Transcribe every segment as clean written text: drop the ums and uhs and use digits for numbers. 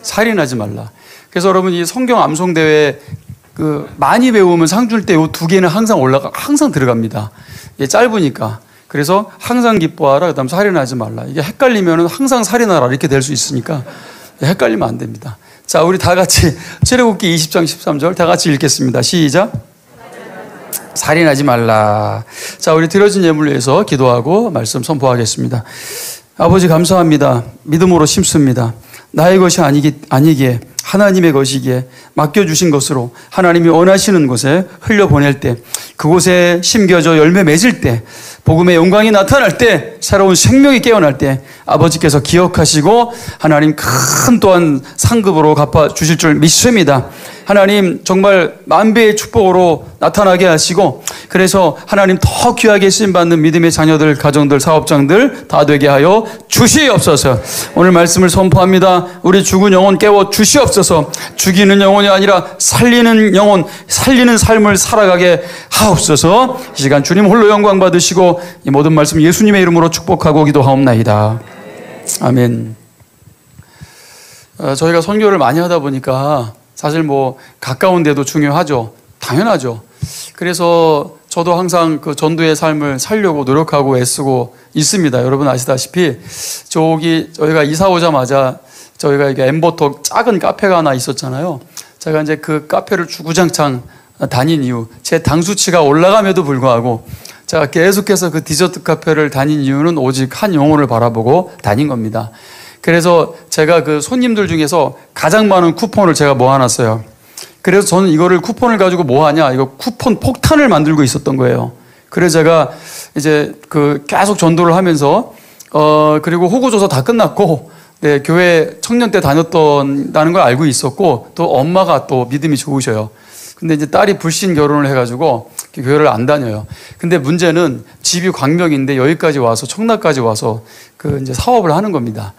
살인하지 말라. 그래서 여러분 이 성경 암송대회 많이 배우면 상 줄 때 요 두 개는 항상 항상 들어갑니다. 이게 짧으니까. 그래서 항상 기뻐하라. 그다음 살인하지 말라. 이게 헷갈리면은 항상 살인하라 이렇게 될 수 있으니까 헷갈리면 안 됩니다. 자, 우리 다 같이 출애굽기 20장 13절 다 같이 읽겠습니다. 시작. 살인하지 말라. 자, 우리 드려진 예물을 위해서 기도하고 말씀 선포하겠습니다. 아버지 감사합니다. 믿음으로 심습니다. 나의 것이 아니기에 하나님의 것이기에 맡겨주신 것으로 하나님이 원하시는 곳에 흘려보낼 때, 그곳에 심겨져 열매 맺을 때, 복음의 영광이 나타날 때, 새로운 생명이 깨어날 때 아버지께서 기억하시고 하나님 큰 또한 상급으로 갚아주실 줄 믿습니다. 하나님 정말 만배의 축복으로 나타나게 하시고, 그래서 하나님 더 귀하게 쓰임받는 믿음의 자녀들, 가정들, 사업장들 다 되게 하여 주시옵소서. 오늘 말씀을 선포합니다. 우리 죽은 영혼 깨워 주시옵소서. 죽이는 영혼이 아니라 살리는 영혼, 살리는 삶을 살아가게 하옵소서. 이 시간 주님 홀로 영광 받으시고 이 모든 말씀 예수님의 이름으로 축복하고 기도하옵나이다. 아멘. 저희가 선교를 많이 하다 보니까 사실 뭐 가까운 데도 중요하죠. 당연하죠. 그래서 저도 항상 그 전도의 삶을 살려고 노력하고 애쓰고 있습니다. 여러분 아시다시피 저희가 이사 오자마자 저희가 이게 엠버터 작은 카페가 하나 있었잖아요. 제가 이제 그 카페를 주구장창 다닌 이유, 제 당 수치가 올라감에도 불구하고 제가 계속해서 그 디저트 카페를 다닌 이유는 오직 한 영혼을 바라보고 다닌 겁니다. 그래서 제가 그 손님들 중에서 가장 많은 쿠폰을 제가 모아놨어요. 그래서 저는 이거를 쿠폰을 가지고 뭐 하냐, 이거 쿠폰 폭탄을 만들고 있었던 거예요. 그래서 제가 이제 계속 전도를 하면서 그리고 호구조사 다 끝났고, 네, 교회 청년 때 다녔다는 걸 알고 있었고, 또 엄마가 또 믿음이 좋으셔요. 근데 이제 딸이 불신 결혼을 해가지고 교회를 안 다녀요. 근데 문제는 집이 광명인데 여기까지 와서, 청라까지 와서 이제 사업을 하는 겁니다.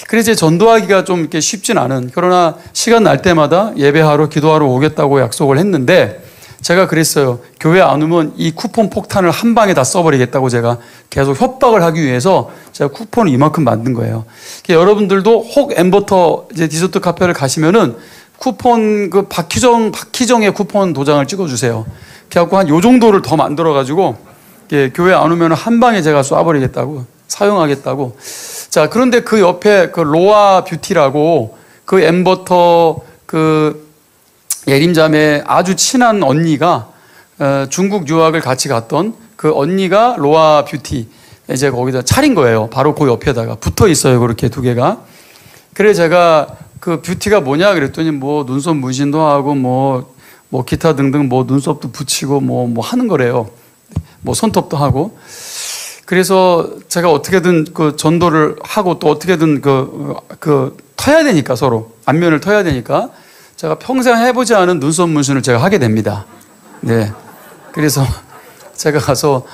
그래서 이제 전도하기가 좀 이렇게 쉽진 않은, 그러나 시간 날 때마다 예배하러, 기도하러 오겠다고 약속을 했는데, 제가 그랬어요. 교회 안 오면 이 쿠폰 폭탄을 한 방에 다 써버리겠다고 제가 계속 협박을 하기 위해서 제가 쿠폰을 이만큼 만든 거예요. 여러분들도 혹 엠버터 이제 디저트 카페를 가시면은 쿠폰 박희정의 쿠폰 도장을 찍어주세요. 그래갖고 한 요 정도를 더 만들어가지고 교회 안 오면 한 방에 제가 쏴버리겠다고, 사용하겠다고. 자, 그런데 그 옆에 로아 뷰티라고 엠버터 예림자매 아주 친한 언니가 중국 유학을 같이 갔던 그 언니가 로아 뷰티 이제 거기다 차린 거예요. 바로 그 옆에다가 붙어 있어요. 그렇게 두 개가. 그래 제가 그 뷰티가 뭐냐 그랬더니 뭐 눈썹 문신도 하고 뭐 기타 등등 뭐 눈썹도 붙이고 뭐 하는 거래요. 뭐 손톱도 하고. 그래서 제가 어떻게든 전도를 하고 또 어떻게든 터야 되니까, 서로 안면을 터야 되니까 제가 평생 해보지 않은 눈썹 문신을 제가 하게 됩니다. 네. 그래서 제가 가서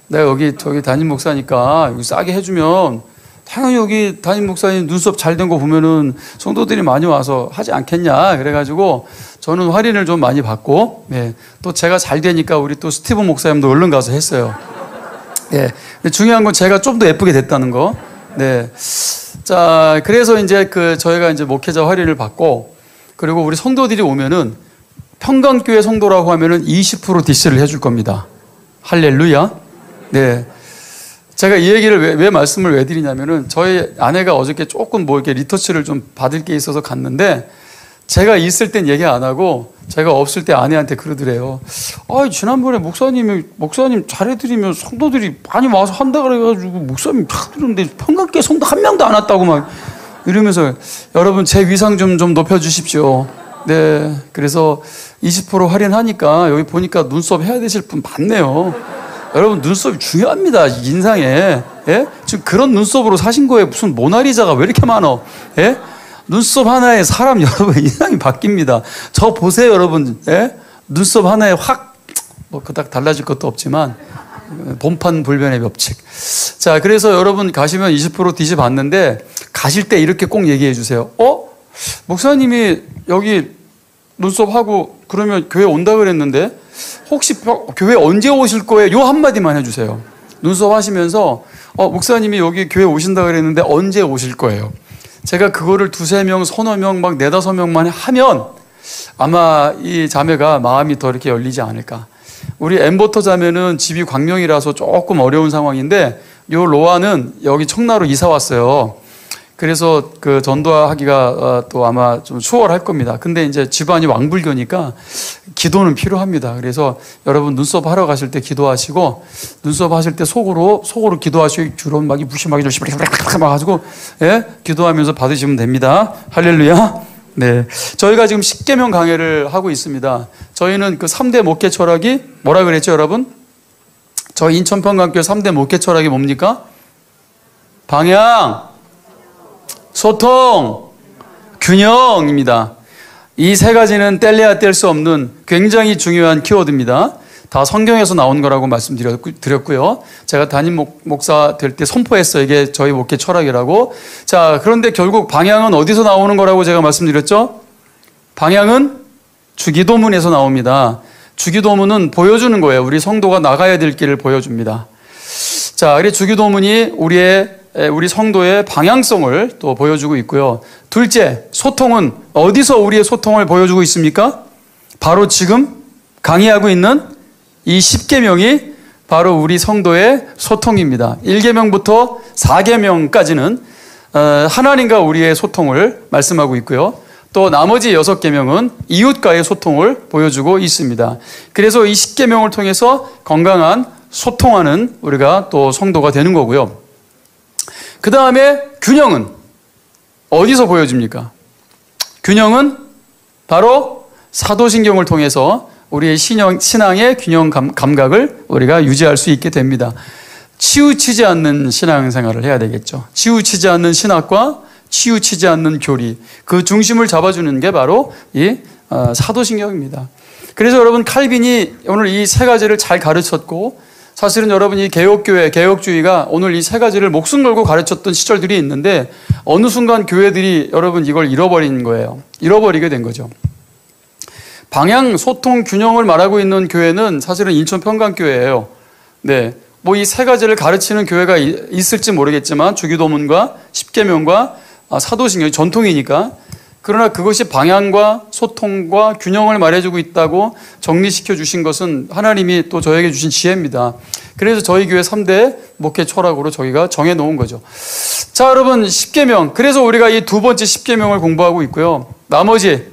내가 여기 담임 목사니까 여기 싸게 해주면 당연히 여기 담임 목사님 눈썹 잘 된 거 보면은 성도들이 많이 와서 하지 않겠냐. 그래가지고 저는 할인을 좀 많이 받고, 네. 또 제가 잘 되니까 우리 또 스티븐 목사님도 얼른 가서 했어요. 네. 근데 중요한 건 제가 좀 더 예쁘게 됐다는 거. 네. 자, 그래서 이제 저희가 이제 목회자 할인을 받고, 그리고 우리 성도들이 오면은 평강교회 성도라고 하면은 20% 디스를 해줄 겁니다. 할렐루야. 네. 제가 이 얘기를 왜 말씀을 왜 드리냐면은 저희 아내가 어저께 조금 뭐 이렇게 리터치를 좀 받을 게 있어서 갔는데, 제가 있을 땐 얘기 안 하고 제가 없을 때 아내한테 그러더래요. 지난번에 목사님 잘해드리면 성도들이 많이 와서 한다 그래가지고 목사님 다 그러는데 평강교회 성도 한 명도 안 왔다고 막 이러면서, 여러분 제 위상 좀 높여주십시오. 네. 그래서 20% 할인하니까 여기 보니까 눈썹 해야 되실 분 많네요. 여러분 눈썹이 중요합니다. 인상에. 예? 지금 그런 눈썹으로 사신 거예요. 무슨 모나리자가 왜 이렇게 많어? 예? 눈썹 하나에 사람 여러분 인상이 바뀝니다. 저 보세요 여러분. 예? 눈썹 하나에 확 그닥 달라질 것도 없지만 본판 불변의 법칙. 자, 그래서 여러분 가시면 20% 디시 받는데 가실 때 이렇게 꼭 얘기해 주세요. 목사님이 여기 눈썹하고 그러면 교회 온다 그랬는데 혹시 교회 언제 오실 거예요? 요 한마디만 해주세요. 눈썹 하시면서 목사님이 여기 교회 오신다 그랬는데 언제 오실 거예요? 제가 그거를 두세 명, 서너 명, 막 네다섯 명만 하면 아마 이 자매가 마음이 더 이렇게 열리지 않을까. 우리 엠버터 자매는 집이 광명이라서 조금 어려운 상황인데 요 로아는 여기 청라로 이사 왔어요. 그래서 그 전도하기가 또 아마 좀 수월할 겁니다. 근데 이제 집안이 왕불교니까 기도는 필요합니다. 그래서 여러분 눈썹 하러 가실 때 기도하시고, 눈썹 하실 때 속으로 기도하시고, 주로 막 무심하게 조심하게 막 가지고, 예? 기도하면서 받으시면 됩니다. 할렐루야. 네. 저희가 지금 십계명 강해를 하고 있습니다. 저희는 그 3대 목회 철학이 뭐라 그랬죠, 여러분? 저희 인천평강교회 3대 목회 철학이 뭡니까? 방향, 소통, 균형입니다. 이 세 가지는 뗄래야 뗄 수 없는 굉장히 중요한 키워드입니다. 다 성경에서 나온 거라고 말씀드렸고요. 제가 담임 목사 될 때 선포했어요. 이게 저희 목회 철학이라고. 자, 그런데 결국 방향은 어디서 나오는 거라고 제가 말씀드렸죠? 방향은 주기도문에서 나옵니다. 주기도문은 보여주는 거예요. 우리 성도가 나가야 될 길을 보여줍니다. 자, 그래서 주기도문이 우리 성도의 방향성을 또 보여주고 있고요. 둘째, 소통은 어디서 우리의 소통을 보여주고 있습니까? 바로 지금 강의하고 있는 이 10계명이 바로 우리 성도의 소통입니다. 1계명부터 4계명까지는 하나님과 우리의 소통을 말씀하고 있고요. 또 나머지 6계명은 이웃과의 소통을 보여주고 있습니다. 그래서 이 10계명을 통해서 건강한 소통하는 우리가 또 성도가 되는 거고요. 그 다음에 균형은 어디서 보여집니까? 균형은 바로 사도신경을 통해서 우리의 신앙의 균형 감각을 우리가 유지할 수 있게 됩니다. 치우치지 않는 신앙생활을 해야 되겠죠. 치우치지 않는 신학과 치우치지 않는 교리, 그 중심을 잡아주는 게 바로 이 사도신경입니다. 그래서 여러분 칼빈이 오늘 이 세 가지를 잘 가르쳤고, 사실은 여러분 이 개혁교회, 개혁주의가 오늘 이 세 가지를 목숨 걸고 가르쳤던 시절들이 있는데 어느 순간 교회들이 여러분 이걸 잃어버린 거예요. 잃어버리게 된 거죠. 방향, 소통, 균형을 말하고 있는 교회는 사실은 인천평강교회예요. 네, 뭐 이 세 가지를 가르치는 교회가 있을지 모르겠지만 주기도문과 십계명과 사도신경이 전통이니까, 그러나 그것이 방향과 소통과 균형을 말해주고 있다고 정리시켜 주신 것은 하나님이 또 저에게 주신 지혜입니다. 그래서 저희 교회 3대 목회 철학으로 저희가 정해놓은 거죠. 자, 여러분 10계명. 그래서 우리가 이 두 번째 10계명을 공부하고 있고요. 나머지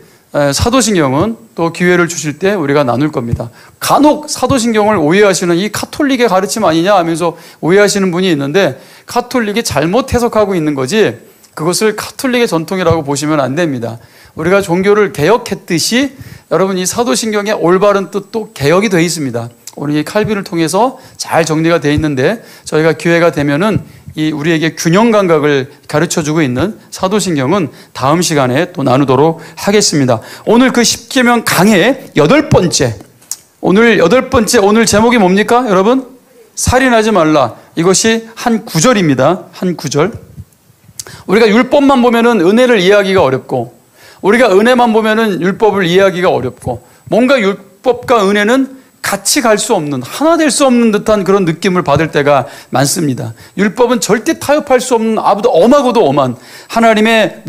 사도신경은 또 기회를 주실 때 우리가 나눌 겁니다. 간혹 사도신경을 오해하시는 이 카톨릭의 가르침 아니냐 하면서 오해하시는 분이 있는데, 카톨릭이 잘못 해석하고 있는 거지 그것을 카톨릭의 전통이라고 보시면 안 됩니다. 우리가 종교를 개혁했듯이 여러분 이 사도신경의 올바른 뜻도 개혁이 되어 있습니다. 오늘 이 칼빈을 통해서 잘 정리가 되어 있는데, 저희가 기회가 되면은 이 우리에게 균형 감각을 가르쳐주고 있는 사도신경은 다음 시간에 또 나누도록 하겠습니다. 오늘 그 10계명 강의 8번째, 오늘 제목이 뭡니까 여러분? 살인하지 말라. 이것이 한 구절입니다. 한 구절. 우리가 율법만 보면은 은혜를 이해하기가 어렵고, 우리가 은혜만 보면은 율법을 이해하기가 어렵고, 뭔가 율법과 은혜는 같이 갈 수 없는, 하나 될 수 없는 듯한 그런 느낌을 받을 때가 많습니다. 율법은 절대 타협할 수 없는 아무도 엄하고도 엄한 하나님의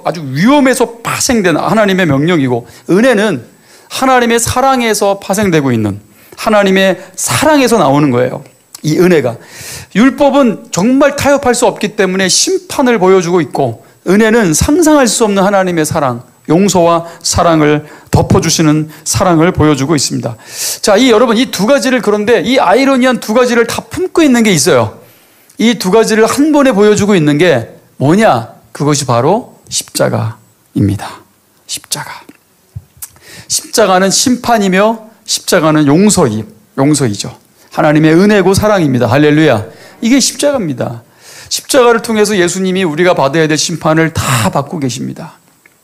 아주 위험에서 파생된 하나님의 명령이고, 은혜는 하나님의 사랑에서 파생되고 있는, 하나님의 사랑에서 나오는 거예요. 이 은혜가. 율법은 정말 타협할 수 없기 때문에 심판을 보여주고 있고, 은혜는 상상할 수 없는 하나님의 사랑, 용서와 사랑을 덮어주시는 사랑을 보여주고 있습니다. 자, 여러분 이 두 가지를, 그런데 이 아이러니한 두 가지를 다 품고 있는 게 있어요. 이 두 가지를 한 번에 보여주고 있는 게 뭐냐? 그것이 바로 십자가입니다. 십자가는 심판이며 십자가는 용서이죠. 하나님의 은혜고 사랑입니다. 할렐루야. 이게 십자가입니다. 십자가를 통해서 예수님이 우리가 받아야 될 심판을 다 받고 계십니다.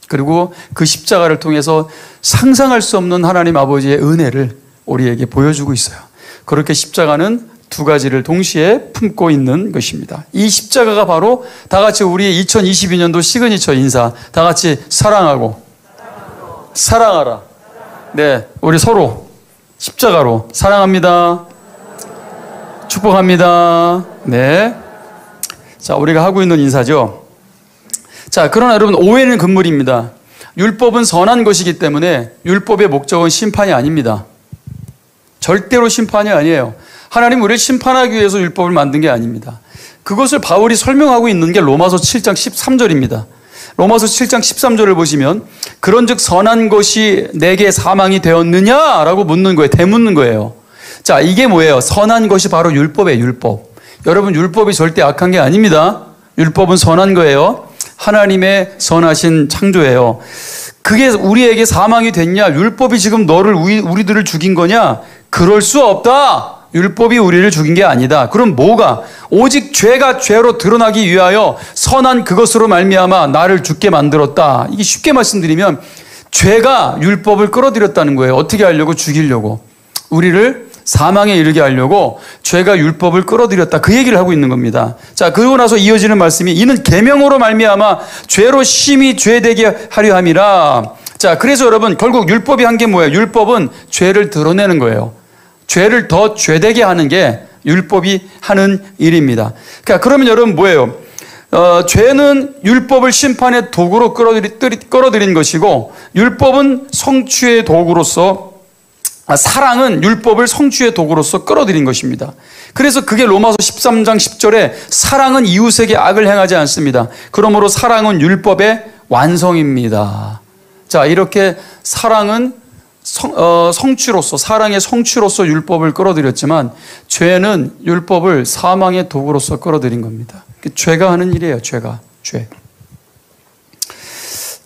그리고 그 십자가를 통해서 상상할 수 없는 하나님 아버지의 은혜를 우리에게 보여주고 있어요. 그렇게 십자가는 두 가지를 동시에 품고 있는 것입니다. 이 십자가가 바로 다 같이 우리 2022년도 시그니처 인사, 다 같이 사랑하고 사랑하라. 네, 우리 서로 십자가로 사랑합니다. 축복합니다. 네. 자, 우리가 하고 있는 인사죠. 자, 그러나 여러분 오해는 금물입니다. 율법은 선한 것이기 때문에 율법의 목적은 심판이 아닙니다. 절대로 심판이 아니에요. 하나님 우리를 심판하기 위해서 율법을 만든 게 아닙니다. 그것을 바울이 설명하고 있는 게 로마서 7장 13절입니다. 로마서 7장 13절을 보시면 그런즉 선한 것이 내게 사망이 되었느냐라고 묻는 거예요. 되묻는 거예요. 자, 이게 뭐예요? 선한 것이 바로 율법이에요. 율법. 여러분 율법이 절대 악한 게 아닙니다. 율법은 선한 거예요. 하나님의 선하신 창조예요. 그게 우리에게 사망이 됐냐? 율법이 지금 너를 우리들을 죽인 거냐? 그럴 수 없다. 율법이 우리를 죽인 게 아니다. 그럼 뭐가? 오직 죄가 죄로 드러나기 위하여 선한 그것으로 말미암아 나를 죽게 만들었다. 이게 쉽게 말씀드리면 죄가 율법을 끌어들였다는 거예요. 어떻게 하려고? 죽이려고. 우리를 사망에 이르게 하려고 죄가 율법을 끌어들였다. 그 얘기를 하고 있는 겁니다. 자, 그러고 나서 이어지는 말씀이 이는 계명으로 말미암아 죄로 심히 죄되게 하려 함이라. 자, 그래서 여러분 결국 율법이 한 게 뭐예요? 율법은 죄를 드러내는 거예요. 죄를 더 죄되게 하는 게 율법이 하는 일입니다. 그러니까 그러면 여러분 뭐예요? 죄는 율법을 심판의 도구로 끌어들인 것이고 율법은 성취의 도구로서 사랑은 율법을 성취의 도구로서 끌어들인 것입니다. 그래서 그게 로마서 13장 10절에 사랑은 이웃에게 악을 행하지 않습니다. 그러므로 사랑은 율법의 완성입니다. 자, 이렇게 사랑은 성취로서 사랑의 성취로서 율법을 끌어들였지만 죄는 율법을 사망의 도구로서 끌어들인 겁니다. 죄가 하는 일이에요. 죄.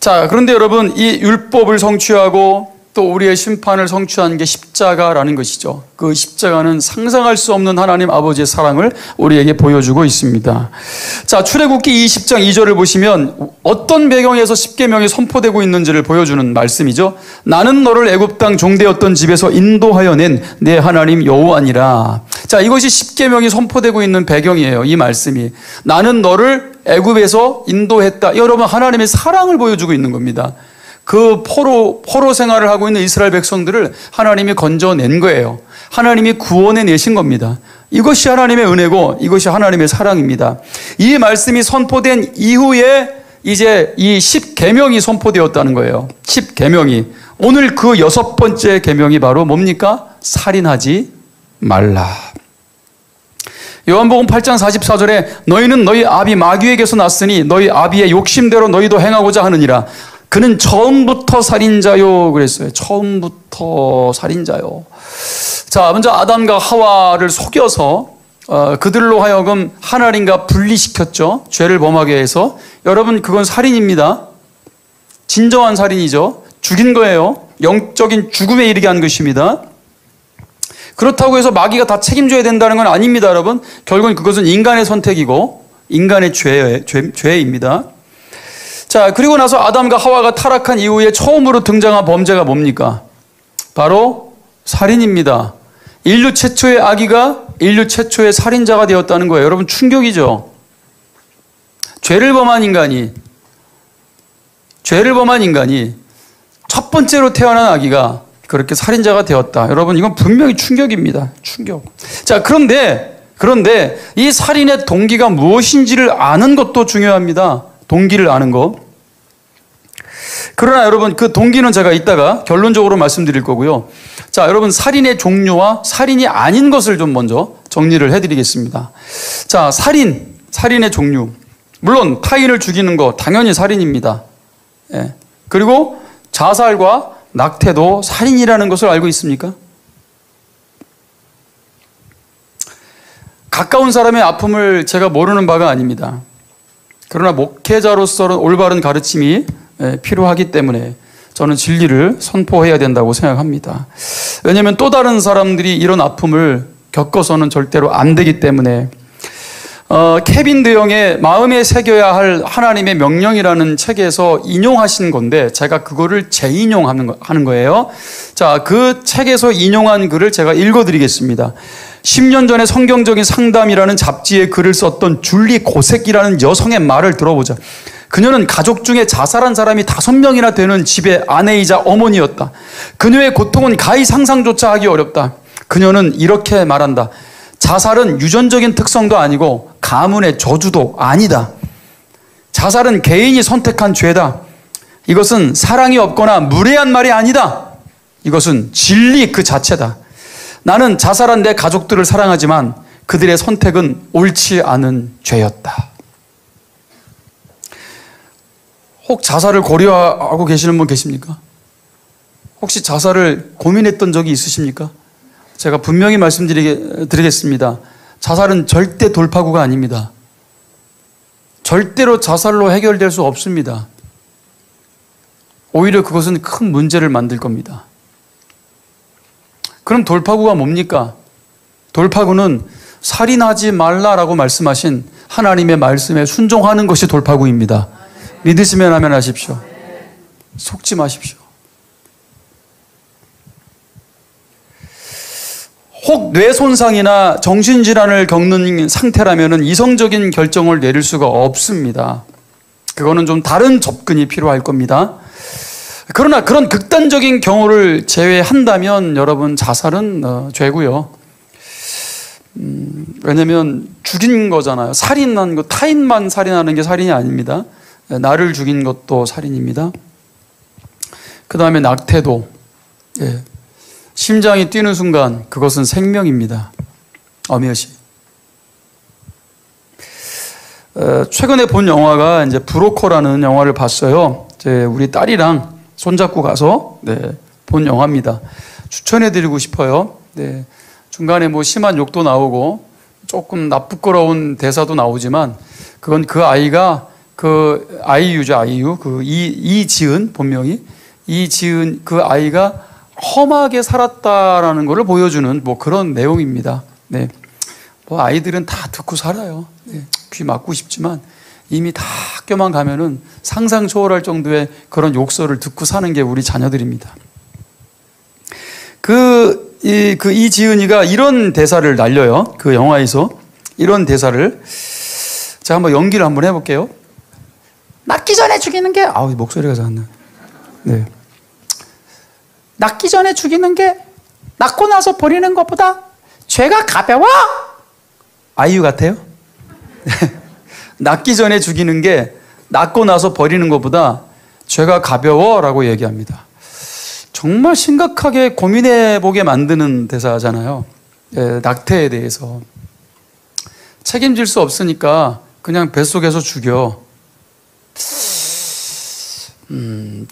자, 그런데 여러분 이 율법을 성취하고 또 우리의 심판을 성취한 게 십자가라는 것이죠. 그 십자가는 상상할 수 없는 하나님 아버지의 사랑을 우리에게 보여주고 있습니다. 자, 출애굽기 20장 2절을 보시면 어떤 배경에서 십계명이 선포되고 있는지를 보여주는 말씀이죠. 나는 너를 애굽 땅 종되었던 집에서 인도하여 낸 내 하나님 여호와니라. 자, 이것이 십계명이 선포되고 있는 배경이에요. 이 말씀이. 나는 너를 애굽에서 인도했다. 여러분 하나님의 사랑을 보여주고 있는 겁니다. 그 포로 생활을 하고 있는 이스라엘 백성들을 하나님이 건져낸 거예요. 하나님이 구원해 내신 겁니다. 이것이 하나님의 은혜고 이것이 하나님의 사랑입니다. 이 말씀이 선포된 이후에 이제 이 10계명이 선포되었다는 거예요. 10계명이. 오늘 그 6번째 계명이 바로 뭡니까? 살인하지 말라. 요한복음 8장 44절에 너희는 너희 아비 마귀에게서 났으니 너희 아비의 욕심대로 너희도 행하고자 하느니라. 그는 처음부터 살인자요 그랬어요. 처음부터 살인자요. 자, 먼저 아담과 하와를 속여서 그들로 하여금 하나님과 분리시켰죠. 죄를 범하게 해서. 여러분 그건 살인입니다. 진정한 살인이죠. 죽인 거예요. 영적인 죽음에 이르게 한 것입니다. 그렇다고 해서 마귀가 다 책임져야 된다는 건 아닙니다, 여러분. 결국은 그것은 인간의 선택이고 인간의 죄입니다. 자, 그리고 나서 아담과 하와가 타락한 이후에 처음으로 등장한 범죄가 뭡니까? 바로 살인입니다. 인류 최초의 아기가 인류 최초의 살인자가 되었다는 거예요. 여러분 충격이죠. 죄를 범한 인간이 첫 번째로 태어난 아기가 그렇게 살인자가 되었다. 여러분 이건 분명히 충격입니다. 충격. 자, 그런데 이 살인의 동기가 무엇인지를 아는 것도 중요합니다. 동기를 아는 것. 그러나 여러분 그 동기는 제가 이따가 결론적으로 말씀드릴 거고요. 자, 여러분 살인의 종류와 살인이 아닌 것을 좀 먼저 정리를 해드리겠습니다. 자, 살인의 종류. 물론 타인을 죽이는 거 당연히 살인입니다. 예. 그리고 자살과 낙태도 살인이라는 것을 알고 있습니까? 가까운 사람의 아픔을 제가 모르는 바가 아닙니다. 그러나 목회자로서는 올바른 가르침이 필요하기 때문에 저는 진리를 선포해야 된다고 생각합니다. 왜냐하면 또 다른 사람들이 이런 아픔을 겪어서는 절대로 안 되기 때문에 케빈 드영의 마음에 새겨야 할 하나님의 명령이라는 책에서 인용하신 건데 제가 그거를 재인용하는 거예요. 자, 그 책에서 인용한 글을 제가 읽어드리겠습니다. 10년 전에 성경적인 상담이라는 잡지에 글을 썼던 줄리 고색이라는 여성의 말을 들어보자. 그녀는 가족 중에 자살한 사람이 5명이나 되는 집의 아내이자 어머니였다. 그녀의 고통은 가히 상상조차 하기 어렵다. 그녀는 이렇게 말한다. 자살은 유전적인 특성도 아니고 가문의 저주도 아니다. 자살은 개인이 선택한 죄다. 이것은 사랑이 없거나 무례한 말이 아니다. 이것은 진리 그 자체다. 나는 자살한 내 가족들을 사랑하지만 그들의 선택은 옳지 않은 죄였다. 혹 자살을 고려하고 계시는 분 계십니까? 혹시 자살을 고민했던 적이 있으십니까? 제가 분명히 말씀드리겠습니다. 자살은 절대 돌파구가 아닙니다. 절대로 자살로 해결될 수 없습니다. 오히려 그것은 큰 문제를 만들 겁니다. 그럼 돌파구가 뭡니까? 돌파구는 살인하지 말라라고 말씀하신 하나님의 말씀에 순종하는 것이 돌파구입니다. 믿으시면 아멘 하십시오. 속지 마십시오. 혹 뇌 손상이나 정신질환을 겪는 상태라면 이성적인 결정을 내릴 수가 없습니다. 그거는 좀 다른 접근이 필요할 겁니다. 그러나 그런 극단적인 경우를 제외한다면 여러분 자살은 죄고요. 왜냐하면 죽인 거잖아요. 살인한 거, 타인만 살인하는 게 살인이 아닙니다. 나를 죽인 것도 살인입니다. 그 다음에 낙태도, 심장이 뛰는 순간 그것은 생명입니다. 엄연히. 최근에 본 영화가 이제 브로커라는 영화를 봤어요. 우리 딸이랑 손잡고 가서 본 영화입니다. 추천해드리고 싶어요. 중간에 뭐 심한 욕도 나오고 조금 나쁘거러운 대사도 나오지만 그건 그 아이가 그 아이유죠, 아이유. 그 이지은 본명이 이지은 그 아이가 험하게 살았다라는 것을 보여주는 뭐 그런 내용입니다. 뭐 아이들은 다 듣고 살아요. 귀 막고 싶지만 이미 다 학교만 가면은 상상 초월할 정도의 그런 욕설을 듣고 사는 게 우리 자녀들입니다. 이지은이가 이런 대사를 날려요. 그 영화에서 이런 대사를. 자, 한번 연기를 한번 해볼게요. 낳기 전에 죽이는 게, 목소리가 작네. 낳기 전에 죽이는 게 낳고 나서 버리는 것보다 죄가 가벼워? 아이유 같아요? 낳기 전에 죽이는 게 낳고 나서 버리는 것보다 죄가 가벼워라고 얘기합니다. 정말 심각하게 고민해보게 만드는 대사잖아요. 낙태에 대해서. 책임질 수 없으니까 그냥 뱃속에서 죽여.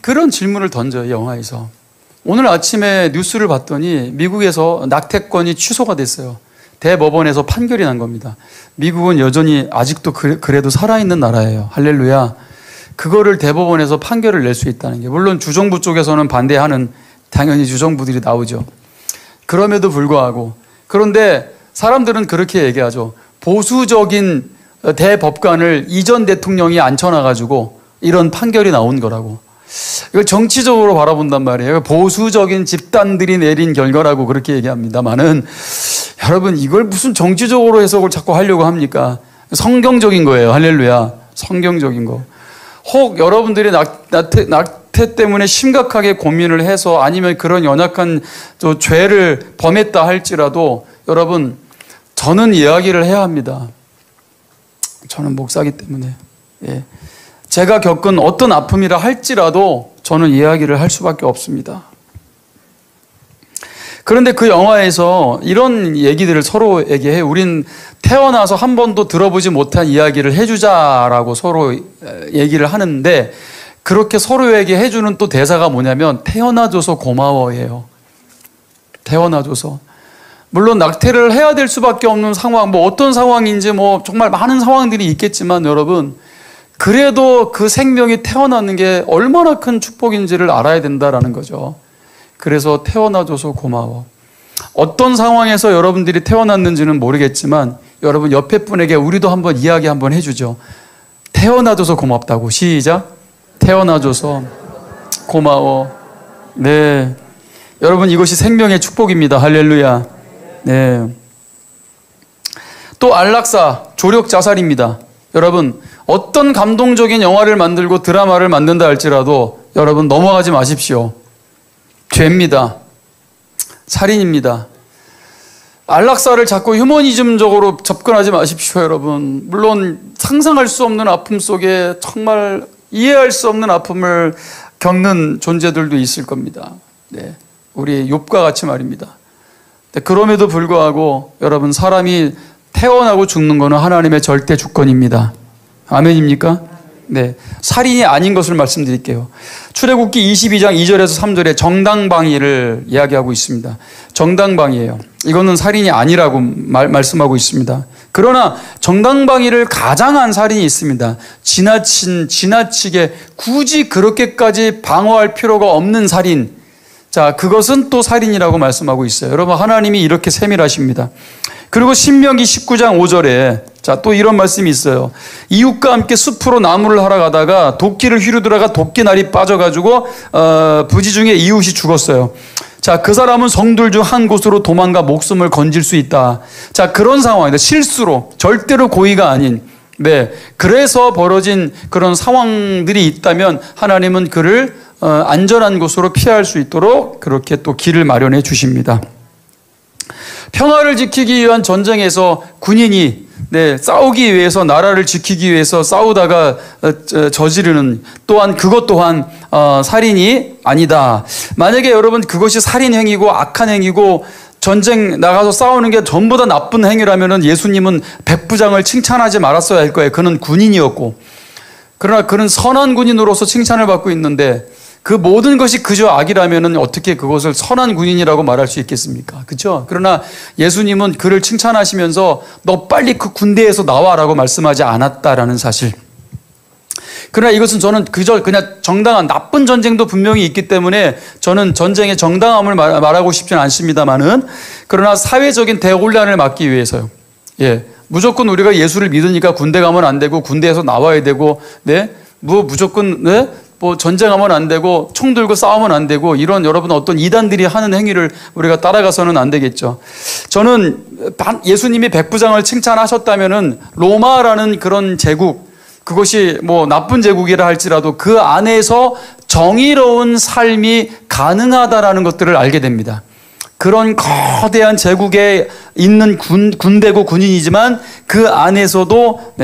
그런 질문을 던져요, 영화에서. 오늘 아침에 뉴스를 봤더니 미국에서 낙태권이 취소가 됐어요. 대법원에서 판결이 난 겁니다. 미국은 여전히 아직도 그래도 살아있는 나라예요. 할렐루야. 그거를 대법원에서 판결을 낼 수 있다는 게, 물론 주정부 쪽에서는 반대하는 당연히 주정부들이 나오죠. 그럼에도 불구하고, 그런데 사람들은 그렇게 얘기하죠. 보수적인 대법관을 이전 대통령이 앉혀놔가지고 이런 판결이 나온 거라고. 이걸 정치적으로 바라본단 말이에요. 보수적인 집단들이 내린 결과라고 그렇게 얘기합니다만은, 여러분 이걸 무슨 정치적으로 해석을 자꾸 하려고 합니까? 성경적인 거예요. 할렐루야. 성경적인 거. 혹 여러분들이 낙태 때문에 심각하게 고민을 해서 아니면 그런 연약한 또 죄를 범했다 할지라도 여러분, 저는 이야기를 해야 합니다. 저는 목사기 때문에. 제가 겪은 어떤 아픔이라 할지라도 저는 이야기를 할 수밖에 없습니다. 그런데 그 영화에서 이런 얘기들을 서로에게 해요. 우린 태어나서 한 번도 들어보지 못한 이야기를 해주자라고 서로 얘기를 하는데, 그렇게 서로에게 해주는 또 대사가 뭐냐면 태어나줘서 고마워해요. 태어나줘서. 물론 낙태를 해야 될 수밖에 없는 상황, 뭐 어떤 상황인지 뭐 정말 많은 상황들이 있겠지만 여러분, 그래도 그 생명이 태어나는 게 얼마나 큰 축복인지를 알아야 된다라는 거죠. 그래서 태어나줘서 고마워. 어떤 상황에서 여러분들이 태어났는지는 모르겠지만 여러분 옆에 분에게 우리도 한번 이야기 한번 해주죠. 태어나줘서 고맙다고. 시작. 태어나줘서 고마워. 네. 여러분 이것이 생명의 축복입니다. 할렐루야. 네. 또 안락사, 조력 자살입니다. 여러분 어떤 감동적인 영화를 만들고 드라마를 만든다 할지라도 여러분 넘어가지 마십시오. 죄입니다. 살인입니다. 안락사를 자꾸 휴머니즘적으로 접근하지 마십시오, 여러분. 물론 상상할 수 없는 아픔 속에 정말 이해할 수 없는 아픔을 겪는 존재들도 있을 겁니다. 네, 우리 욥과 같이 말입니다. 그럼에도 불구하고 여러분, 사람이 태어나고 죽는 것은 하나님의 절대 주권입니다. 아멘입니까? 네, 살인이 아닌 것을 말씀드릴게요. 출애굽기 22장 2절에서 3절에 정당방위를 이야기하고 있습니다. 정당방위예요. 이거는 살인이 아니라고 말씀하고 있습니다. 그러나 정당방위를 가장한 살인이 있습니다. 지나치게 굳이 그렇게까지 방어할 필요가 없는 살인. 자, 그것은 또 살인이라고 말씀하고 있어요. 여러분, 하나님이 이렇게 세밀하십니다. 그리고 신명기 19장 5절에 자, 또 이런 말씀이 있어요. 이웃과 함께 숲으로 나무를 하러 가다가 도끼를 휘두르다가 도끼날이 빠져가지고 부지 중에 이웃이 죽었어요. 자, 그 사람은 성들 중 한 곳으로 도망가 목숨을 건질 수 있다. 자, 그런 상황입니다. 실수로, 절대로 고의가 아닌. 네, 그래서 벌어진 그런 상황들이 있다면 하나님은 그를 안전한 곳으로 피할 수 있도록 그렇게 또 길을 마련해 주십니다. 평화를 지키기 위한 전쟁에서 군인이 싸우기 위해서, 나라를 지키기 위해서 싸우다가 저지르는, 또한 그것 또한 살인이 아니다. 만약에 여러분 그것이 살인 행위고 악한 행위고 전쟁 나가서 싸우는 게 전부 다 나쁜 행위라면은 예수님은 백부장을 칭찬하지 말았어야 할 거예요. 그는 군인이었고. 그러나 그는 선한 군인으로서 칭찬을 받고 있는데 그 모든 것이 그저 악이라면은 어떻게 그것을 선한 군인이라고 말할 수 있겠습니까? 그렇죠? 그러나 예수님은 그를 칭찬하시면서 너 빨리 그 군대에서 나와라고 말씀하지 않았다라는 사실. 그러나 이것은 저는 그저 그냥 정당한 나쁜 전쟁도 분명히 있기 때문에 저는 전쟁의 정당함을 말하고 싶지는 않습니다만은, 그러나 사회적인 대혼란을 막기 위해서요. 예. 무조건 우리가 예수를 믿으니까 군대 가면 안 되고 군대에서 나와야 되고, 무조건, 뭐 전쟁하면 안 되고 총 들고 싸우면 안 되고 이런 여러분 어떤 이단들이 하는 행위를 우리가 따라가서는 안 되겠죠. 저는 예수님이 백부장을 칭찬하셨다면은 로마라는 그런 제국, 그것이 뭐 나쁜 제국이라 할지라도 그 안에서 정의로운 삶이 가능하다라는 것들을 알게 됩니다. 그런 거대한 제국에 있는 군대고 군인이지만 그 안에서도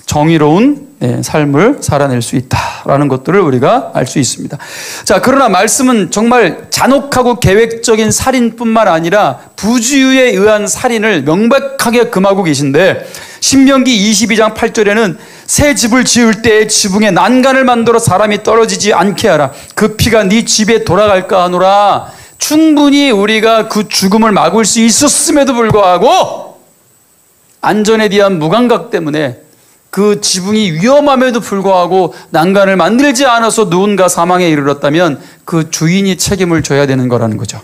정의로운 삶을 살아낼 수 있다라는 것들을 우리가 알 수 있습니다. 자, 그러나 말씀은 정말 잔혹하고 계획적인 살인뿐만 아니라 부주의에 의한 살인을 명백하게 금하고 계신데, 신명기 22장 8절에는 새 집을 지을 때에 지붕에 난간을 만들어 사람이 떨어지지 않게 하라. 그 피가 네 집에 돌아갈까 하노라. 충분히 우리가 그 죽음을 막을 수 있었음에도 불구하고 안전에 대한 무감각 때문에 그 지붕이 위험함에도 불구하고 난간을 만들지 않아서 누군가 사망에 이르렀다면 그 주인이 책임을 져야 되는 거라는 거죠.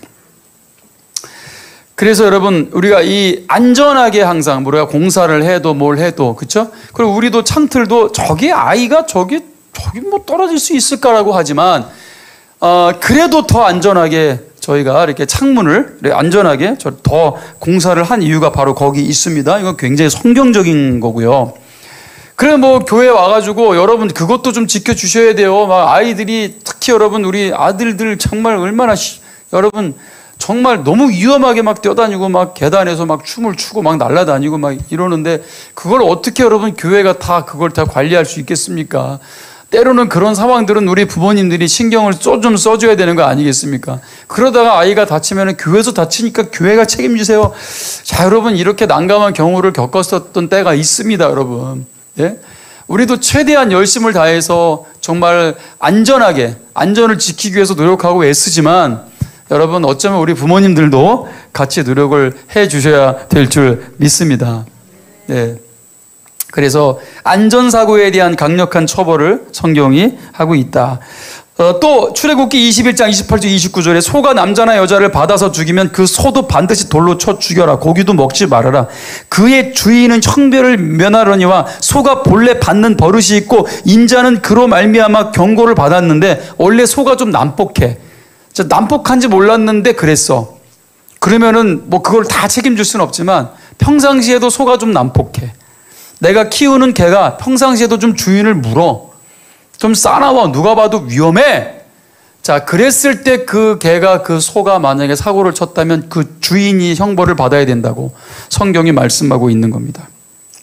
그래서 여러분, 우리가 이 안전하게 항상 우리가 공사를 해도 뭘 해도, 그렇죠? 그리고 우리도 창틀도 저기 아이가 저기 뭐 떨어질 수 있을까라고 하지만 그래도 더 안전하게 저희가 이렇게 창문을 안전하게 더 공사를 한 이유가 바로 거기 있습니다. 이건 굉장히 성경적인 거고요. 그래, 뭐 교회 와가지고 여러분 그것도 좀 지켜주셔야 돼요. 막 아이들이, 특히 여러분 우리 아들들 정말 얼마나 여러분 정말 너무 위험하게 막 뛰어다니고 막 계단에서 막 춤을 추고 막 날아다니고 막 이러는데 그걸 어떻게 여러분 교회가 다 그걸 다 관리할 수 있겠습니까? 때로는 그런 상황들은 우리 부모님들이 신경을 좀 써줘야 되는 거 아니겠습니까? 그러다가 아이가 다치면 교회에서 다치니까 교회가 책임지세요. 자, 여러분 이렇게 난감한 경우를 겪었었던 때가 있습니다, 여러분. 예? 우리도 최대한 열심을 다해서 정말 안전을 지키기 위해서 노력하고 애쓰지만 여러분 어쩌면 우리 부모님들도 같이 노력을 해 주셔야 될 줄 믿습니다. 네. 그래서 안전사고에 대한 강력한 처벌을 성경이 하고 있다. 또 출애굽기 21장 28절 29절에 소가 남자나 여자를 받아서 죽이면 그 소도 반드시 돌로 쳐 죽여라. 고기도 먹지 말아라. 그의 주인은 형벌을 면하려니와 소가 본래 받는 버릇이 있고 인자는 그로 말미암아 경고를 받았는데, 원래 소가 좀 난폭해. 난폭한지 몰랐는데 그랬어. 그러면은 뭐 그걸 다 책임질 수는 없지만 평상시에도 소가 좀 난폭해. 내가 키우는 개가 평상시에도 좀 주인을 물어. 좀 싸나워. 누가 봐도 위험해. 자, 그랬을 때 그 개가 그 소가 만약에 사고를 쳤다면 그 주인이 형벌을 받아야 된다고 성경이 말씀하고 있는 겁니다.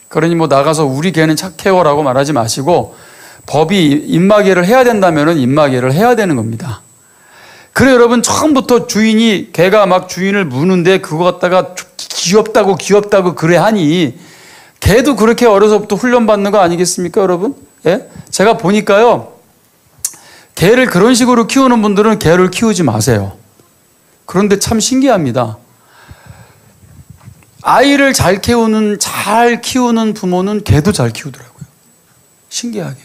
그러니 뭐 나가서 우리 개는 착해요라고 말하지 마시고 법이 입마개를 해야 된다면은 입마개를 해야 되는 겁니다. 그래 여러분 처음부터 주인이 개가 막 주인을 무는데 그거 갖다가 귀엽다고 그래 하니 개도 그렇게 어려서부터 훈련받는 거 아니겠습니까 여러분? 예? 제가 보니까요 개를 그런 식으로 키우는 분들은 개를 키우지 마세요. 그런데 참 신기합니다. 아이를 잘 키우는 부모는 개도 잘 키우더라고요. 신기하게.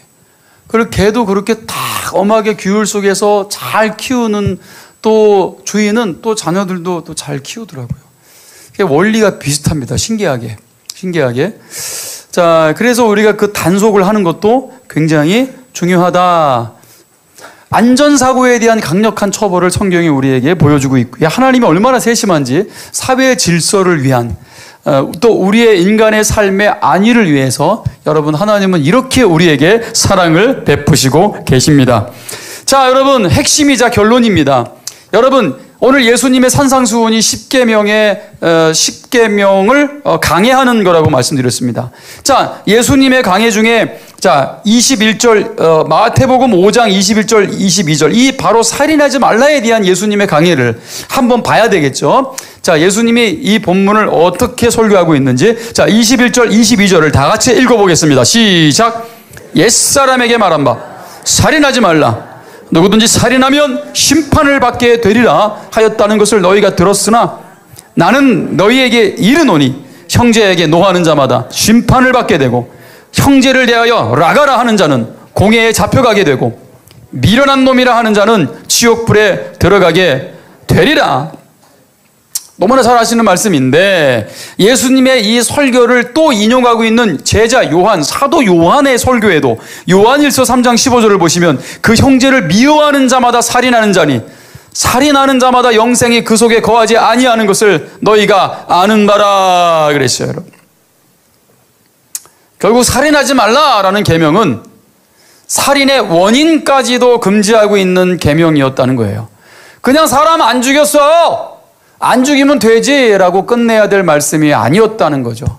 그리고 개도 그렇게 딱 엄하게 규율 속에서 잘 키우는 또 주인은 또 자녀들도 또 잘 키우더라고요. 원리가 비슷합니다. 신기하게. 자, 그래서 우리가 그 단속을 하는 것도 굉장히 중요하다. 안전사고에 대한 강력한 처벌을 성경이 우리에게 보여주고 있고요. 하나님이 얼마나 세심한지 사회 질서를 위한 또 우리의 인간의 삶의 안위를 위해서 여러분 하나님은 이렇게 우리에게 사랑을 베푸시고 계십니다. 자, 여러분 핵심이자 결론입니다. 여러분 오늘 예수님의 산상수훈이 10계명을 강해하는 거라고 말씀드렸습니다. 자, 예수님의 강해 중에 자 21절 마태복음 5장 21절 22절 이 바로 살인하지 말라에 대한 예수님의 강해를 한번 봐야 되겠죠. 자, 예수님이 이 본문을 어떻게 설교하고 있는지 자 21절 22절을 다 같이 읽어보겠습니다. 시작. 옛사람에게 말한 바 살인하지 말라. 누구든지 살인하면 심판을 받게 되리라 하였다는 것을 너희가 들었으나 나는 너희에게 이르노니 형제에게 노하는 자마다 심판을 받게 되고 형제를 대하여 라가라 하는 자는 공회에 잡혀가게 되고 미련한 놈이라 하는 자는 지옥불에 들어가게 되리라. 너무나 잘 아시는 말씀인데 예수님의 이 설교를 또 인용하고 있는 제자 요한, 사도 요한의 설교에도 요한일서 3장 15절을 보시면 그 형제를 미워하는 자마다 살인하는 자니 살인하는 자마다 영생이 그 속에 거하지 아니하는 것을 너희가 아는 바라 그랬어요. 여러분. 결국 살인하지 말라라는 계명은 살인의 원인까지도 금지하고 있는 계명이었다는 거예요. 그냥 사람 안 죽였어. 안 죽이면 되지라고 끝내야 될 말씀이 아니었다는 거죠.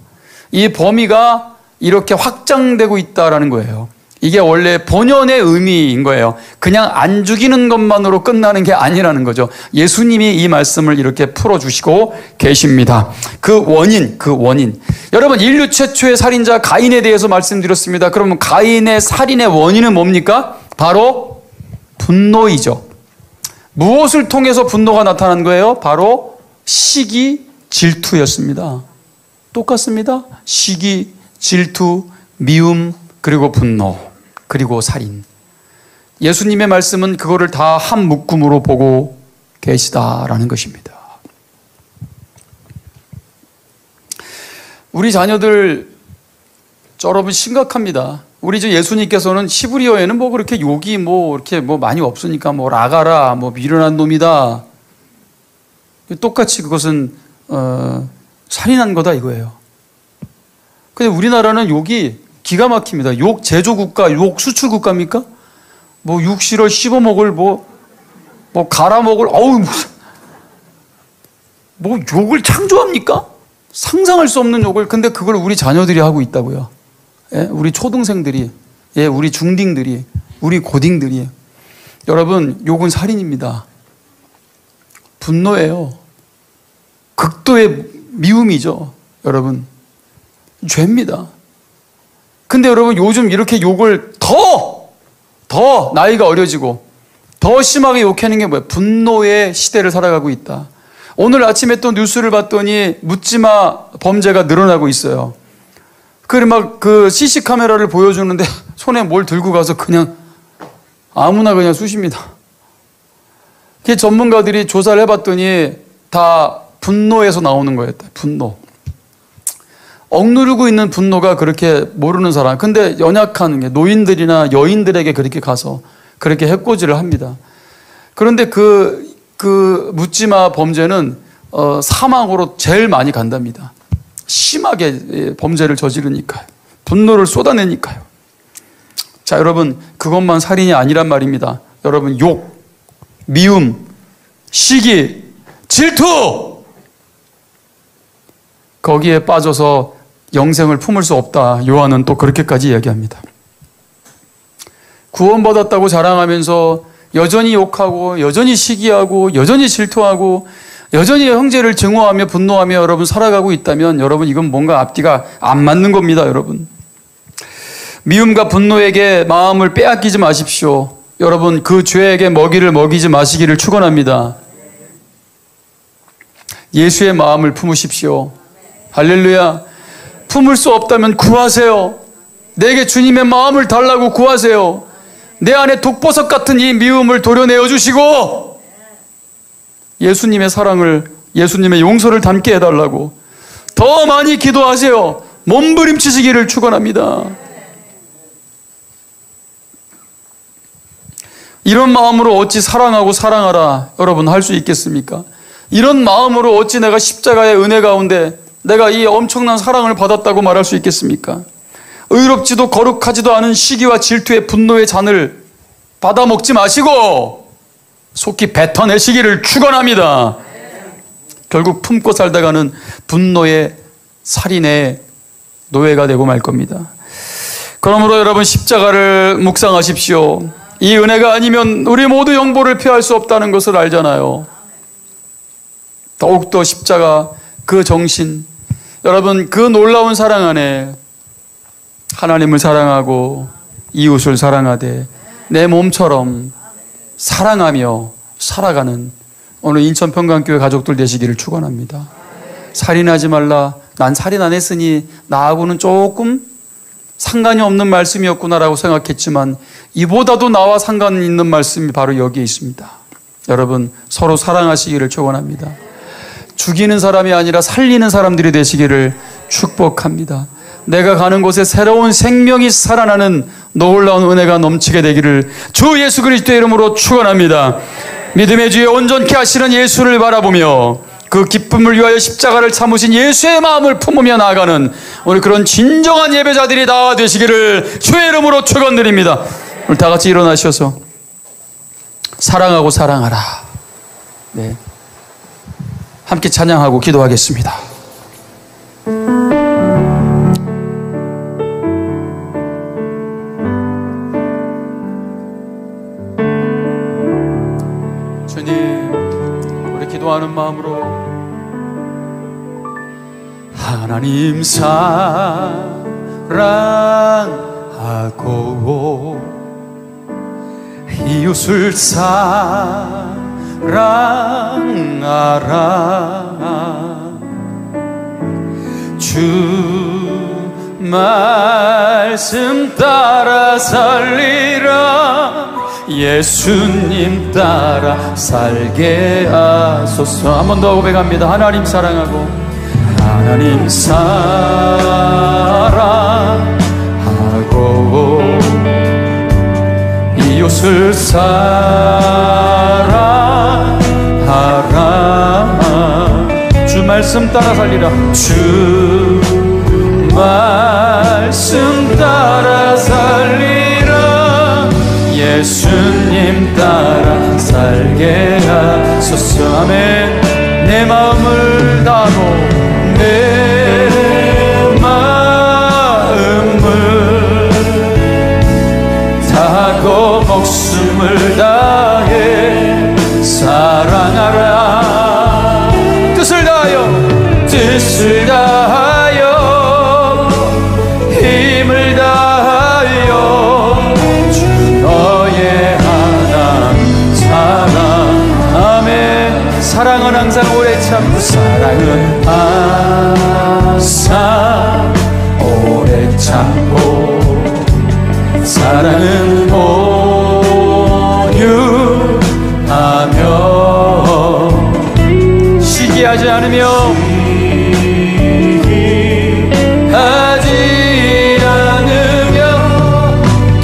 이 범위가 이렇게 확장되고 있다는 거예요. 이게 원래 본연의 의미인 거예요. 그냥 안 죽이는 것만으로 끝나는 게 아니라는 거죠. 예수님이 이 말씀을 이렇게 풀어주시고 계십니다. 그 원인. 여러분 인류 최초의 살인자 가인에 대해서 말씀드렸습니다. 그러면 가인의 살인의 원인은 뭡니까? 바로 분노이죠. 무엇을 통해서 분노가 나타난 거예요? 바로 시기, 질투였습니다. 똑같습니다. 시기, 질투, 미움, 그리고 분노, 그리고 살인. 예수님의 말씀은 그거를 다 한 묶음으로 보고 계시다라는 것입니다. 우리 자녀들 여러분 심각합니다. 우리 저 예수님께서는 히브리어에는 뭐 그렇게 욕이 뭐 이렇게 뭐 많이 없으니까 뭐 라가라, 뭐 미련한 놈이다. 똑같이 그것은 살인한 거다 이거예요. 근데 우리나라는 욕이 기가 막힙니다. 욕 제조국가, 욕 수출국가입니까? 뭐 육 싫어 씹어먹을 뭐 갈아먹을 어우 뭐 욕을 창조합니까? 상상할 수 없는 욕을. 근데 그걸 우리 자녀들이 하고 있다고요. 예? 우리 초등생들이, 예, 우리 중딩들이, 우리 고딩들이. 여러분 욕은 살인입니다. 분노예요. 극도의 미움이죠. 여러분 죄입니다. 근데 여러분 요즘 이렇게 욕을 더 나이가 어려지고 더 심하게 욕하는 게 뭐예요? 분노의 시대를 살아가고 있다. 오늘 아침에 또 뉴스를 봤더니 묻지마 범죄가 늘어나고 있어요. 그래 막 그 CC 카메라를 보여주는데 손에 뭘 들고 가서 그냥 아무나 그냥 쑤십니다. 그 전문가들이 조사를 해봤더니 다 분노에서 나오는 거였다. 분노. 억누르고 있는 분노가 그렇게 모르는 사람. 근데 연약한 게 노인들이나 여인들에게 그렇게 가서 그렇게 해코지를 합니다. 그런데 그 묻지마 범죄는 사망으로 제일 많이 간답니다. 심하게 범죄를 저지르니까요. 분노를 쏟아내니까요. 자, 여러분 그것만 살인이 아니란 말입니다. 여러분 미움, 시기, 질투, 거기에 빠져서 영생을 품을 수 없다. 요한은 또 그렇게까지 이야기합니다. 구원받았다고 자랑하면서 여전히 욕하고 여전히 시기하고 여전히 질투하고 여전히 형제를 증오하며 분노하며 여러분 살아가고 있다면 여러분 이건 뭔가 앞뒤가 안 맞는 겁니다. 여러분, 미움과 분노에게 마음을 빼앗기지 마십시오. 여러분, 그 죄에게 먹이를 먹이지 마시기를 축원합니다. 예수의 마음을 품으십시오. 할렐루야. 품을 수 없다면 구하세요. 내게 주님의 마음을 달라고 구하세요. 내 안에 독버섯 같은 이 미움을 도려내어 주시고 예수님의 사랑을, 예수님의 용서를 담게 해달라고 더 많이 기도하세요. 몸부림치시기를 축원합니다. 이런 마음으로 어찌 사랑하고 사랑하라 여러분 할 수 있겠습니까? 이런 마음으로 어찌 내가 십자가의 은혜 가운데 내가 이 엄청난 사랑을 받았다고 말할 수 있겠습니까? 의롭지도 거룩하지도 않은 시기와 질투의 분노의 잔을 받아먹지 마시고 속히 뱉어내시기를 축원합니다. 결국 품고 살다가는 분노의 살인의 노예가 되고 말 겁니다. 그러므로 여러분 십자가를 묵상하십시오. 이 은혜가 아니면 우리 모두 영보를 피할 수 없다는 것을 알잖아요. 더욱더 십자가 그 정신, 여러분 그 놀라운 사랑 안에 하나님을 사랑하고 이웃을 사랑하되 내 몸처럼 사랑하며 살아가는 오늘 인천 평강교회 가족들 되시기를 축원합니다. 살인하지 말라. 난 살인 안 했으니 나하고는 조금 상관이 없는 말씀이었구나라고 생각했지만 이보다도 나와 상관 있는 말씀이 바로 여기에 있습니다. 여러분 서로 사랑하시기를 축원합니다. 죽이는 사람이 아니라 살리는 사람들이 되시기를 축복합니다. 내가 가는 곳에 새로운 생명이 살아나는 놀라운 은혜가 넘치게 되기를 주 예수 그리스도의 이름으로 축원합니다. 믿음의 주에 온전케 하시는 예수를 바라보며 그 기쁨을 위하여 십자가를 참으신 예수의 마음을 품으며 나아가는 우리 그런 진정한 예배자들이 다 되시기를 주의 이름으로 축원드립니다. 오늘 다 같이 일어나셔서 사랑하고 사랑하라. 네, 함께 찬양하고 기도하겠습니다. 주님, 우리 기도하는 마음으로 하나님 사랑하고 이웃을 사랑하라. 주 말씀 따라 살리라. 예수님 따라 살게 하소서. 한 번 더 고백합니다. 하나님 사랑하고 하나님 사랑하고 이웃을 사랑하라. 주 말씀 따라 살리라. 주 말씀 따라 살리라. 예수님 따라 살게 하소서. 아멘. 내 마음을 다하고 내 마음을 다하고 목숨을 다해 사랑하라. 뜻을 다하여 힘을 다하여 주 너의 하나님 사랑. 아멘. 사랑은 항상 오래 참고 사랑은 항상 오래 참고 사랑은 온유하며 시기하지 않으며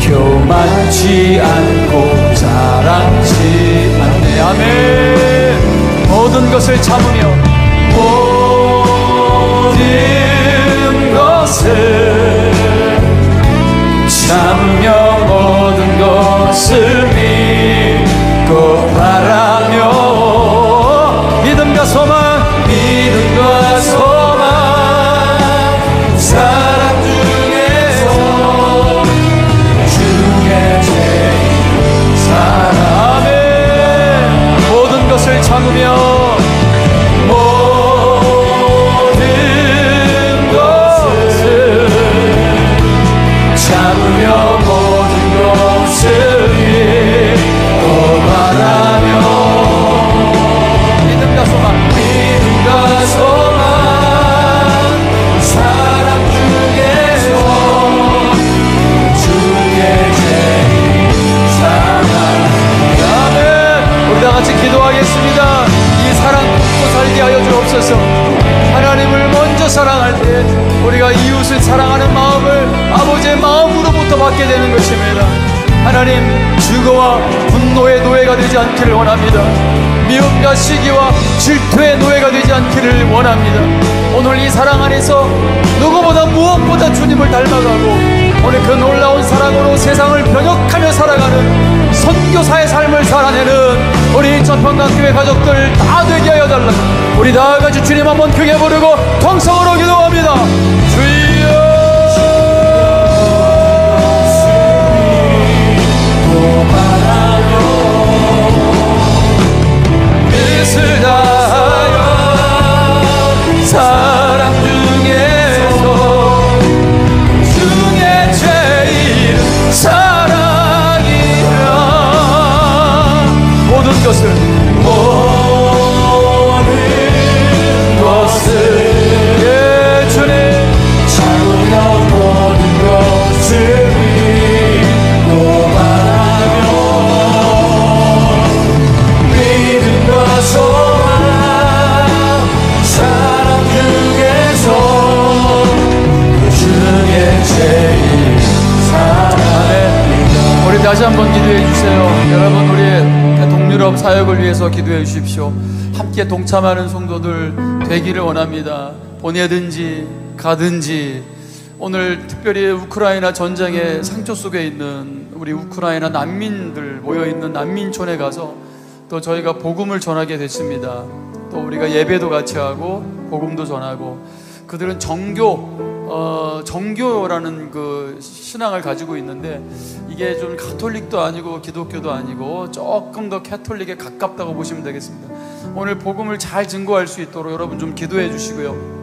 교만치 않고 자랑치 않네. 아멘. 모든 것을 참으며 모든 것을 참으며 모든 것을 믿고 바라. 기도하겠습니다. 이 사랑 품고 살게 하여 주옵소서. 하나님을 먼저 사랑할 때 우리가 이웃을 사랑하는 마음을 아버지의 마음으로부터 받게 되는 것입니다. 하나님, 증오와 분노의 노예가 되지 않기를 원합니다. 미움과 시기와 질투의 노예가 되지 않기를 원합니다. 오늘 이 사랑 안에서 누구보다 무엇보다 주님을 닮아가고 오늘 그 놀라운 사랑으로 세상을 변혁하며 살아가는 선교사의 삶을 살아내는 우리 인천평강교회 가족들 다 되게 하여 달라고 우리 다 같이 주님 한번 크게 부르고 통성으로 기도합니다. 주여 뜻을 다하여 사랑 중에서 중에 제일 사랑이라 모든 것을 예 주님 차고난 모든 것을 믿고 바라며 믿음과 소망 사랑 중에서 그 중에 제일 사랑이다. 우리 다시 한번 기도해 주세요. 여러분, 우리 동유럽 사역을 위해서 기도해 주십시오. 함께 동참하는 성도들 되기를 원합니다. 보내든지 가든지 오늘 특별히 우크라이나 전쟁의 상처 속에 있는 우리 우크라이나 난민들 모여있는 난민촌에 가서 또 저희가 복음을 전하게 됐습니다. 또 우리가 예배도 같이 하고 복음도 전하고 그들은 정교라는 그 신앙을 가지고 있는데 이게 좀 가톨릭도 아니고 기독교도 아니고 조금 더 캐톨릭에 가깝다고 보시면 되겠습니다. 오늘 복음을 잘 증거할 수 있도록 여러분 좀 기도해 주시고요.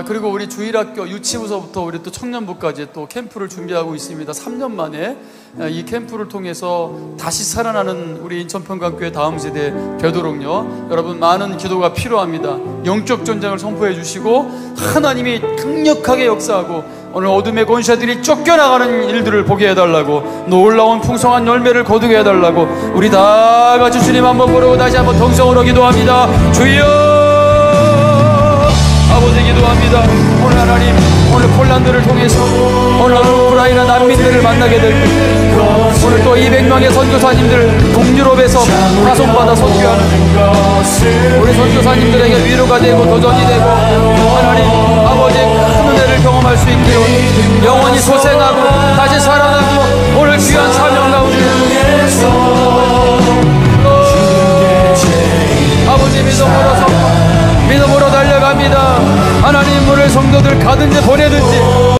그리고 우리 주일학교 유치부서부터 우리 또 청년부까지 또 캠프를 준비하고 있습니다. 3년 만에 이 캠프를 통해서 다시 살아나는 우리 인천평강교회 다음 세대 되도록요, 여러분 많은 기도가 필요합니다. 영적 전쟁을 선포해 주시고 하나님이 강력하게 역사하고 오늘 어둠의 권세들이 쫓겨나가는 일들을 보게 해달라고, 놀라운 풍성한 열매를 거두게 해달라고 우리 다 같이 주님 한번 부르고 다시 한번 동성으로 기도합니다. 주여 아버지 기도합니다. 오늘 하나님, 오늘 폴란드를 통해서 오늘 우크라이나 난민들을 만나게 될 때, 오늘 또 200명의 선교사님들 동유럽에서 파송받아 선교하는 우리 선교사님들에게 위로가 되고 도전이 되고 하나님 아버지의 큰 은혜를 경험할 수 있기로, 영원히 고생하고